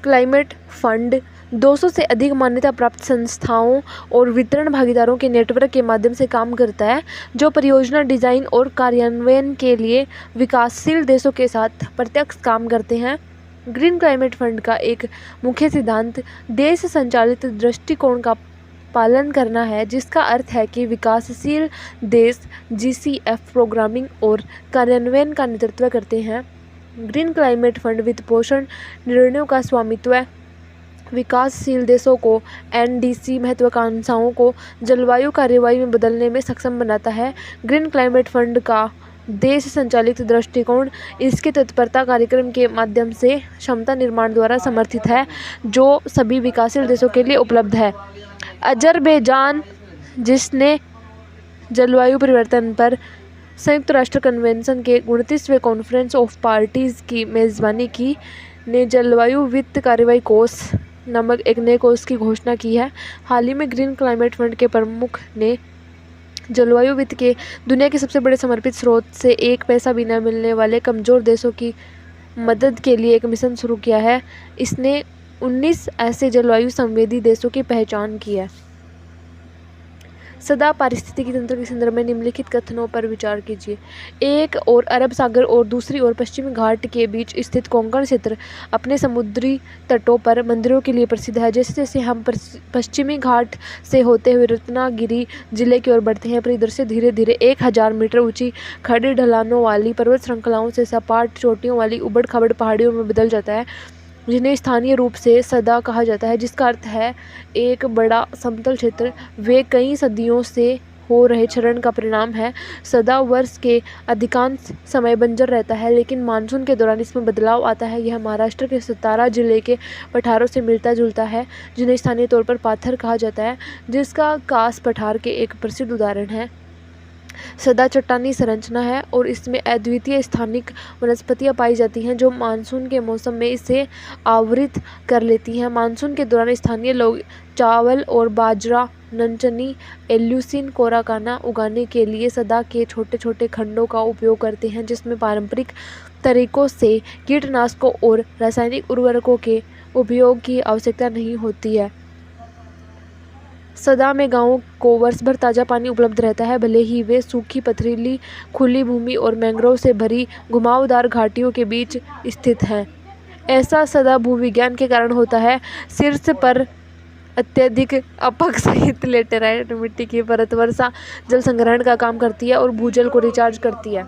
Climate fund 200 से अधिक मान्यता प्राप्त संस्थाओं और वितरण भागीदारों के नेटवर्क के माध्यम से काम करता है, जो परियोजना डिजाइन और कार्यान्वयन के लिए विकासशील देशों के साथ प्रत्यक्ष काम करते हैं। ग्रीन क्लाइमेट फंड का एक मुख्य सिद्धांत देश संचालित दृष्टिकोण का पालन करना है, जिसका अर्थ है कि विकासशील देश GCF प्रोग्रामिंग और कार्यान्वयन का नेतृत्व करते हैं। ग्रीन क्लाइमेट फंड वित्त पोषण निर्णयों का स्वामित्व विकासशील देशों को NDC महत्वाकांक्षाओं को जलवायु कार्रवाई में बदलने में सक्षम बनाता है। ग्रीन क्लाइमेट फंड का देश संचालित दृष्टिकोण इसके तत्परता कार्यक्रम के माध्यम से क्षमता निर्माण द्वारा समर्थित है, जो सभी विकासशील देशों के लिए उपलब्ध है। अजरबैजान, जिसने जलवायु परिवर्तन पर संयुक्त राष्ट्र कन्वेंशन के 29वें कॉन्फ्रेंस ऑफ पार्टीज की मेजबानी की, ने जलवायु वित्त कार्रवाई कोष नामक एक नए कोष की घोषणा की है। हाल ही में ग्रीन क्लाइमेट फंड के प्रमुख ने जलवायु वित्त के दुनिया के सबसे बड़े समर्पित स्रोत से एक पैसा भी न मिलने वाले कमजोर देशों की मदद के लिए एक मिशन शुरू किया है। इसने 19 ऐसे जलवायु संवेदी देशों की पहचान की है। सदा पारिस्थितिकी तंत्र के संदर्भ में निम्नलिखित कथनों पर विचार कीजिए। एक और अरब सागर और दूसरी ओर पश्चिमी घाट के बीच स्थित कोंकण क्षेत्र अपने समुद्री तटों पर मंदिरों के लिए प्रसिद्ध है। जैसे जैसे हम पश्चिमी घाट से होते हुए रत्नागिरी जिले की ओर बढ़ते हैं, परिदृश्य धीरे धीरे 1000 मीटर ऊंची खड़ी ढलानों वाली पर्वत श्रृंखलाओं से सपाट चोटियों वाली उबड़ खाबड़ पहाड़ियों में बदल जाता है, जिन्हें स्थानीय रूप से सदा कहा जाता है, जिसका अर्थ है एक बड़ा समतल क्षेत्र। वे कई सदियों से हो रहे क्षरण का परिणाम है। सदा वर्ष के अधिकांश समय बंजर रहता है, लेकिन मानसून के दौरान इसमें बदलाव आता है। यह महाराष्ट्र के सतारा जिले के पठारों से मिलता जुलता है, जिन्हें स्थानीय तौर पर पाथर कहा जाता है, जिसका कास पठार के एक प्रसिद्ध उदाहरण है। सदा चट्टानी संरचना है और इसमें अद्वितीय स्थानिक वनस्पतियां पाई जाती हैं, जो मानसून के मौसम में इसे आवृत कर लेती हैं। मानसून के दौरान स्थानीय लोग चावल और बाजरा, ननचनी, एल्यूसिन, कोराकाना उगाने के लिए सदा के छोटे छोटे खंडों का उपयोग करते हैं, जिसमें पारंपरिक तरीकों से कीटनाशकों और रासायनिक उर्वरकों के उपयोग की आवश्यकता नहीं होती है। सदा में गांवों को वर्ष भर ताज़ा पानी उपलब्ध रहता है, भले ही वे सूखी पथरीली खुली भूमि और मैंग्रोव से भरी घुमावदार घाटियों के बीच स्थित हैं। ऐसा सदा भूविज्ञान के कारण होता है। शीर्ष पर अत्यधिक अपक्षयित लेटेराइट मिट्टी की परत वर्षा जल संग्रहण का काम करती है और भूजल को रिचार्ज करती है।